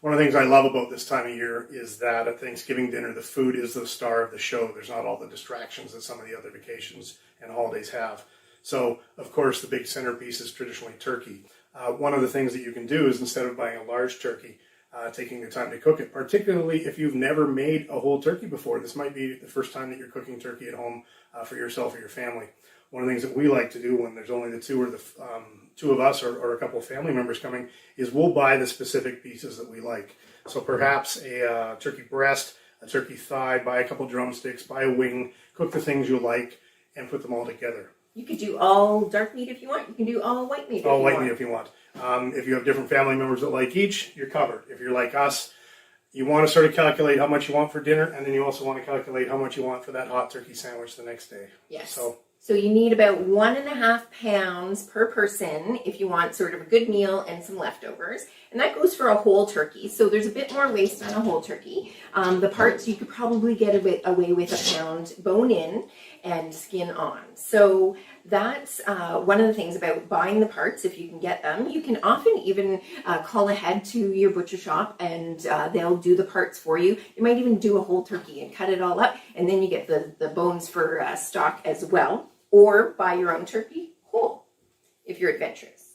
One of the things I love about this time of year is that at Thanksgiving dinner, the food is the star of the show. There's not all the distractions that some of the other vacations and holidays have. So, of course, the big centerpiece is traditionally turkey. One of the things that you can do is, instead of buying a large turkey, taking the time to cook it, particularly if you've never made a whole turkey before. This might be the first time that you're cooking turkey at home for yourself or your family. One of the things that we like to do when there's only the two or the two of us or a couple of family members coming is we'll buy the specific pieces that we like. So perhaps a turkey breast, a turkey thigh, buy a couple drumsticks, buy a wing, cook the things you like, and put them all together. You could do all dark meat if you want. You can do all white meat if you want. All white meat if you want. If you have different family members that like each, you're covered. If you're like us, you want to sort of calculate how much you want for dinner, and then you also want to calculate how much you want for that hot turkey sandwich the next day. Yes. So you need about 1.5 pounds per person if you want sort of a good meal and some leftovers. And that goes for a whole turkey. So there's a bit more waste on a whole turkey. The parts you could probably get away with a pound bone in and skin on. So that's one of the things about buying the parts, if you can get them. You can often even call ahead to your butcher shop and they'll do the parts for you. You might even do a whole turkey and cut it all up, and then you get the bones for stock as well. Or buy your own turkey whole, if you're adventurous.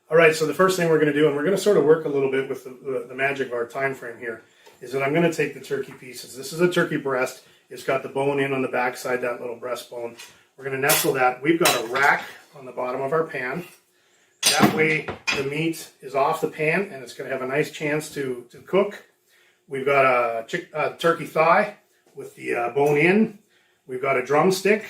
All right, so the first thing we're going to do, and we're going to sort of work a little bit with the magic of our time frame here, is that I'm going to take the turkey pieces. This is a turkey breast. It's got the bone in on the back side, that little breastbone. We're going to nestle that. We've got a rack on the bottom of our pan. That way the meat is off the pan and it's going to have a nice chance to cook. We've got a turkey thigh with the bone in. We've got a drumstick.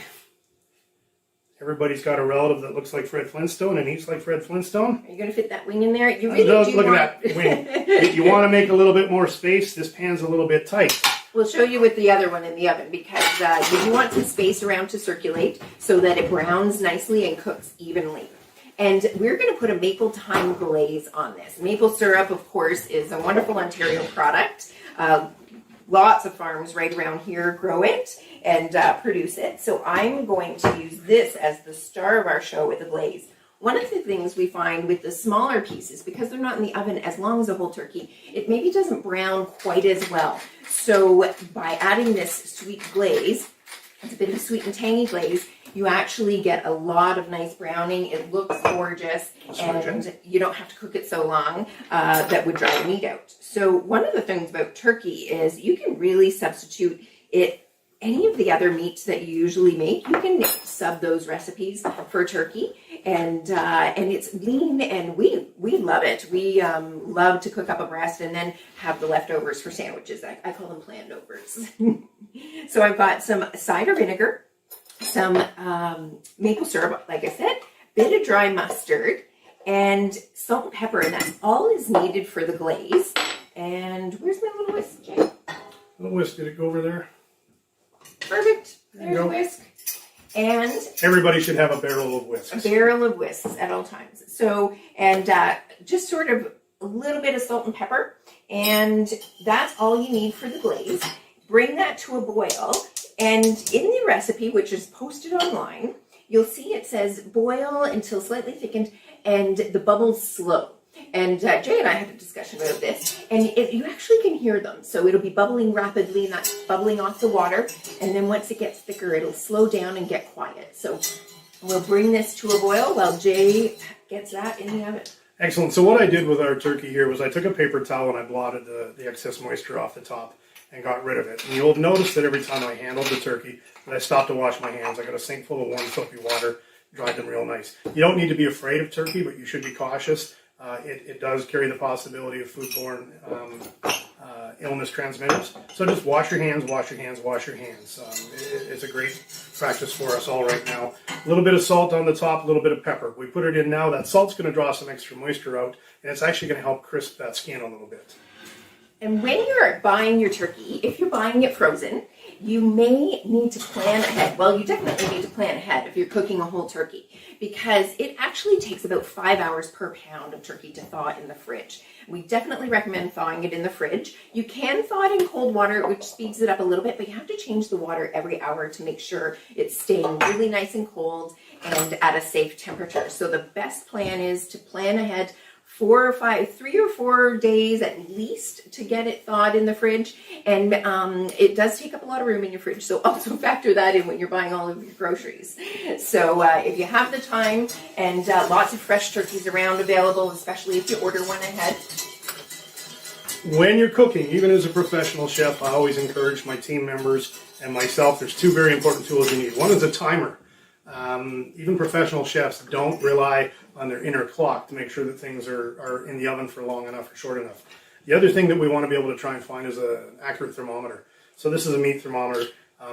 Everybody's got a relative that looks like Fred Flintstone and eats like Fred Flintstone. Are you going to fit that wing in there? You really do look at that wing. If you want to make a little bit more space, this pan's a little bit tight. We'll show you with the other one in the oven because you do want some space around to circulate so that it browns nicely and cooks evenly. And we're going to put a maple thyme glaze on this. Maple syrup, of course, is a wonderful Ontario product. Lots of farms right around here grow it and produce it. So I'm going to use this as the star of our show with the glaze. One of the things we find with the smaller pieces, because they're not in the oven as long as a whole turkey, it maybe doesn't brown quite as well. So by adding this sweet glaze, it's a bit of a sweet and tangy glaze, you actually get a lot of nice browning. It looks gorgeous, and you don't have to cook it so long that would dry the meat out. So one of the things about turkey is you can really substitute it. Any of the other meats that you usually make, you can sub those recipes for turkey, and it's lean, and we love it. We love to cook up a breast and then have the leftovers for sandwiches. I call them planned overs. So I've got some cider vinegar, some maple syrup, like I said, bit of dry mustard, and salt and pepper, and that's all is needed for the glaze. And where's my little whisk, Jay? Little whisk, did it go over there? Perfect. There's a whisk. And everybody should have a barrel of whisks. A barrel of whisks at all times. So, and just sort of a little bit of salt and pepper. And that's all you need for the glaze. Bring that to a boil. And in the recipe, which is posted online, you'll see it says boil until slightly thickened and the bubbles slow. And Jay and I had a discussion about this, and you actually can hear them. So it'll be bubbling rapidly, and that's bubbling off the water. And then once it gets thicker, it'll slow down and get quiet. So we'll bring this to a boil while Jay gets that in the oven. Excellent. So what I did with our turkey here was I took a paper towel and I blotted the excess moisture off the top and got rid of it. And you'll notice that every time I handled the turkey, that I stopped to wash my hands. I got a sink full of warm soapy water, dried them real nice. You don't need to be afraid of turkey, but you should be cautious. It does carry the possibility of foodborne illness transmitters. So just wash your hands, wash your hands, wash your hands. It's a great practice for us all right now. A little bit of salt on the top, a little bit of pepper. We put it in now. That salt's going to draw some extra moisture out, and it's actually going to help crisp that skin a little bit. And when you're buying your turkey, if you're buying it frozen, you may need to plan ahead. Well, you definitely need to plan ahead if you're cooking a whole turkey, because it actually takes about 5 hours per pound of turkey to thaw in the fridge. We definitely recommend thawing it in the fridge. You can thaw it in cold water, which speeds it up a little bit, but you have to change the water every hour to make sure it's staying really nice and cold and at a safe temperature. So the best plan is to plan ahead 3 or 4 days at least to get it thawed in the fridge. And it does take up a lot of room in your fridge. So also factor that in when you're buying all of your groceries. So if you have the time and lots of fresh turkeys around available, especially if you order one ahead. When you're cooking, even as a professional chef, I always encourage my team members and myself, there's two very important tools you need. One is a timer. Even professional chefs don't rely on their inner clock to make sure that things are in the oven for long enough or short enough. The other thing that we want to be able to try and find is an accurate thermometer. So this is a meat thermometer.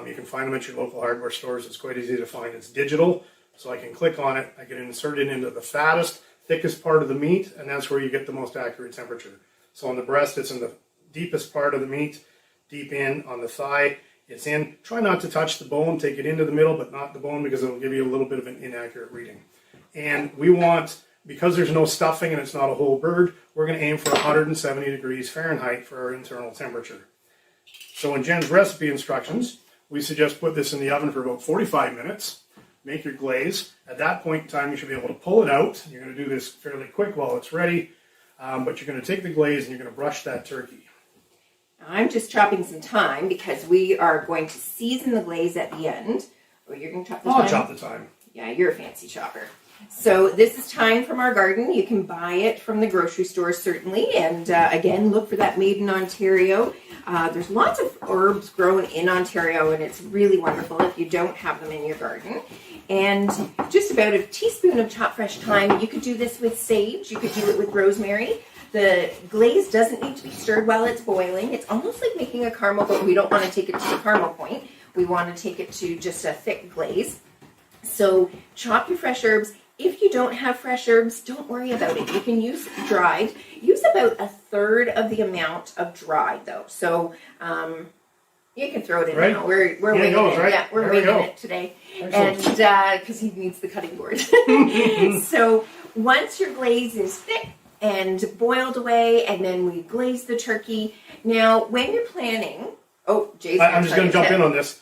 You can find them at your local hardware stores. It's quite easy to find. It's digital, so I can click on it. I can insert it into the fattest, thickest part of the meat, and that's where you get the most accurate temperature. So on the breast, it's in the deepest part of the meat, deep in. On the thigh, it's in. Try not to touch the bone. Take it into the middle, but not the bone, because it'll give you a little bit of an inaccurate reading. And we want, because there's no stuffing and it's not a whole bird, we're going to aim for 170 degrees Fahrenheit for our internal temperature. So in Jen's recipe instructions, we suggest put this in the oven for about 45 minutes. Make your glaze. At that point in time, you should be able to pull it out. You're going to do this fairly quick while it's ready. But you're going to take the glaze and you're going to brush that turkey. I'm just chopping some thyme because we are going to season the glaze at the end. Or you're going to chop the thyme? I'll chop the thyme. Yeah, you're a fancy chopper. So this is thyme from our garden. You can buy it from the grocery store, certainly. And again, look for that made in Ontario. There's lots of herbs grown in Ontario, and it's really wonderful if you don't have them in your garden. And just about a teaspoon of chopped fresh thyme. You could do this with sage. You could do it with rosemary. The glaze doesn't need to be stirred while it's boiling. It's almost like making a caramel, but we don't want to take it to the caramel point. We want to take it to just a thick glaze. So chop your fresh herbs. If you don't have fresh herbs, don't worry about it. You can use dried. Use about a third of the amount of dried, though. So you can throw it in now. We're winging it. Right? Yeah, we're winging it today. Excellent. And because he needs the cutting board. So once your glaze is thick and boiled away, and then we glaze the turkey. Now, when you're planning, Jay's I'm just going to jump in on this.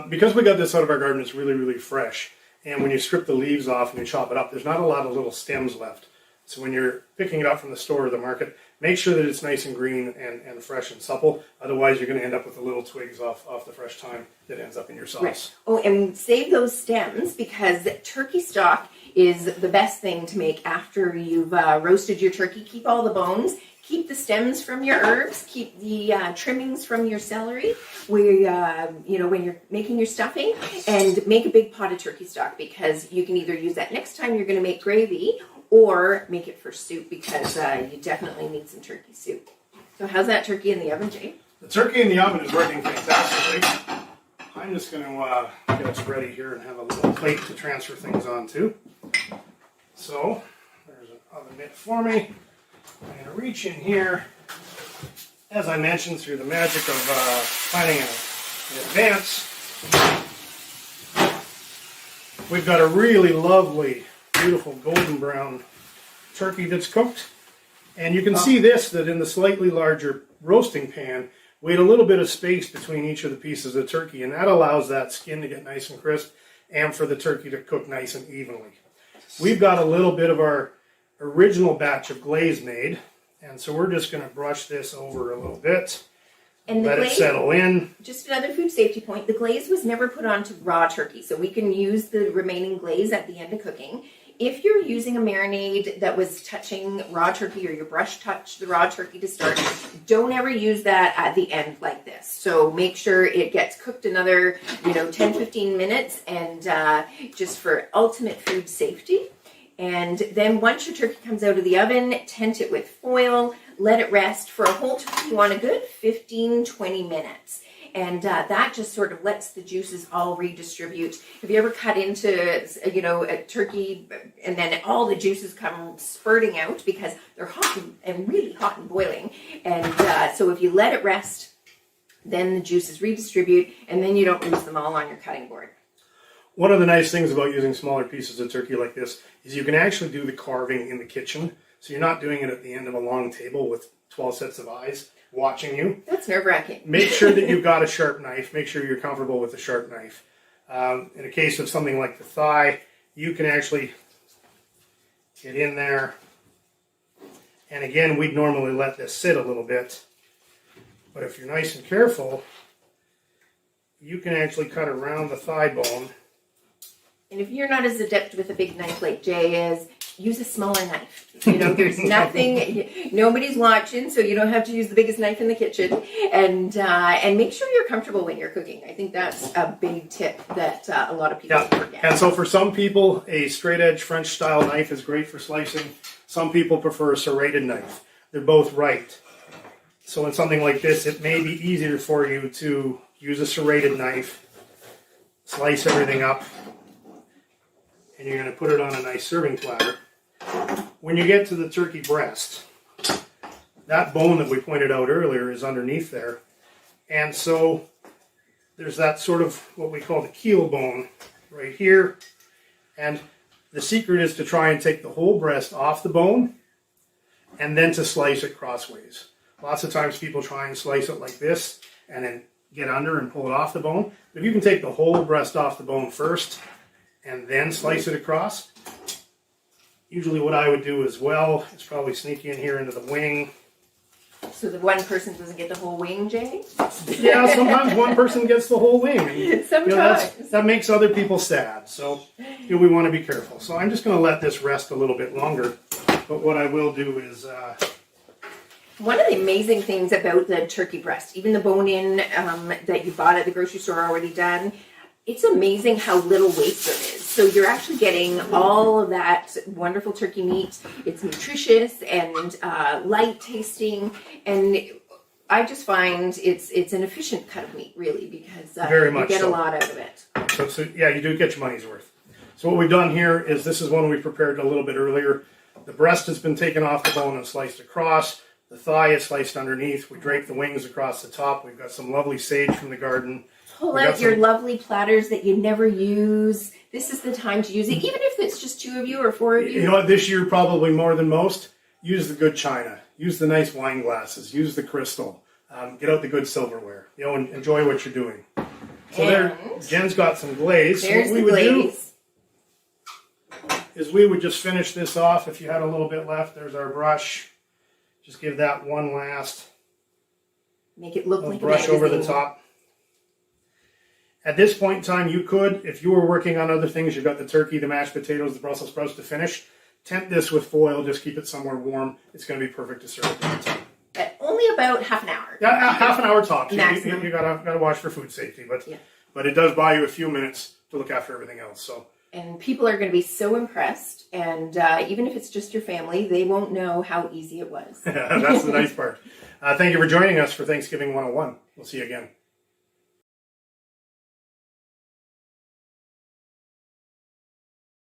Because we got this out of our garden, it's really, really fresh. And when you strip the leaves off and you chop it up, there's not a lot of little stems left. So when you're picking it up from the store or the market, make sure that it's nice and green and fresh and supple. Otherwise, you're going to end up with the little twigs off the fresh thyme that ends up in your sauce. Right. Oh, and save those stems, because turkey stock is the best thing to make after you've roasted your turkey. Keep all the bones. Keep the stems from your herbs. Keep the trimmings from your celery, where when you're making your stuffing, and make a big pot of turkey stock, because you can either use that next time you're going to make gravy, or make it for soup, because you definitely need some turkey soup. So how's that turkey in the oven, Jay? The turkey in the oven is working fantastically. I'm just going to get us ready here and have a little plate to transfer things onto. So there's an oven mitt for me. I'm going to reach in here, as I mentioned, through the magic of planning in advance. We've got a really lovely, beautiful golden brown turkey that's cooked. And you can see that in the slightly larger roasting pan, we had a little bit of space between each of the pieces of turkey, and that allows that skin to get nice and crisp and for the turkey to cook nice and evenly. We've got a little bit of our original batch of glaze made, and so we're just going to brush this over a little bit, and let it settle in. Just another food safety point, the glaze was never put onto raw turkey, so we can use the remaining glaze at the end of cooking. If you're using a marinade that was touching raw turkey, or your brush touched the raw turkey to start, don't ever use that at the end like this. So make sure it gets cooked another 10-15 minutes, and just for ultimate food safety. And then once your turkey comes out of the oven, tent it with foil, let it rest for a whole turkey. You want a good 15-20 minutes. And that just sort of lets the juices all redistribute. Have you ever cut into, a turkey and then all the juices come spurting out because they're hot and really hot and boiling? And so if you let it rest, then the juices redistribute, and then you don't lose them all on your cutting board. One of the nice things about using smaller pieces of turkey like this is you can actually do the carving in the kitchen. So you're not doing it at the end of a long table with 12 sets of eyes watching you. That's nerve-wracking. Make sure that you've got a sharp knife. Make sure you're comfortable with a sharp knife. In a case of something like the thigh, you can actually get in there And again, we'd normally let this sit a little bit. But if you're nice and careful, you can actually cut around the thigh bone. And if you're not as adept with a big knife like Jay is, use a smaller knife. You know, there's nothing, nobody's watching, so you don't have to use the biggest knife in the kitchen. And make sure you're comfortable when you're cooking. I think that's a big tip that a lot of people forget. And so for some people, a straight edge French style knife is great for slicing. Some people prefer a serrated knife. They're both right. So in something like this, it may be easier for you to use a serrated knife, slice everything up, and you're going to put it on a nice serving platter. When you get to the turkey breast, that bone that we pointed out earlier is underneath there. And so there's that sort of what we call the keel bone right here. And the secret is to try and take the whole breast off the bone and then to slice it crossways. Lots of times people try and slice it like this and then get under and pull it off the bone. But if you can take the whole breast off the bone first and then slice it across, usually what I would do as well is probably sneak in here into the wing. So the one person doesn't get the whole wing, Jay? Yeah, sometimes one person gets the whole wing. And, Sometimes. that makes other people sad. So we want to be careful. So I'm just going to let this rest a little bit longer. But what I will do is... One of the amazing things about the turkey breast, even the bone-in that you bought at the grocery store already done, it's amazing how little waste there is. So you're actually getting all of that wonderful turkey meat. It's nutritious and light tasting, and I just find it's an efficient cut of meat, really, because Very much you get so. a lot out of it. So yeah, you do get your money's worth. So what we've done here is this is one we prepared a little bit earlier. The breast has been taken off the bone and sliced across. The thigh is sliced underneath. We drape the wings across the top. We've got some lovely sage from the garden. Pull out your lovely platters that you never use. This is the time to use it, even if it's just 2 of you or 4 of you. You know what, this year probably more than most, use the good china. Use the nice wine glasses. Use the crystal. Get out the good silverware. You know, and enjoy what you're doing. So there, Jen's got some glaze. There's So what we the would glaze. do is we would just finish this off. If you had a little bit left, there's our brush. Just give that one last Make it look like a brush over the magazine. top. At this point in time, you could, if you were working on other things, you've got the turkey, the mashed potatoes, the Brussels sprouts to finish, tent this with foil, just keep it somewhere warm. It's going to be perfect to serve at dinner time. Only about half an hour. Yeah, half an hour tops. You Maximum. gotta watch for food safety, but it does buy you a few minutes to look after everything else. So. And people are going to be so impressed, and even if it's just your family, they won't know how easy it was. That's the nice part. Thank you for joining us for Thanksgiving 101. We'll see you again.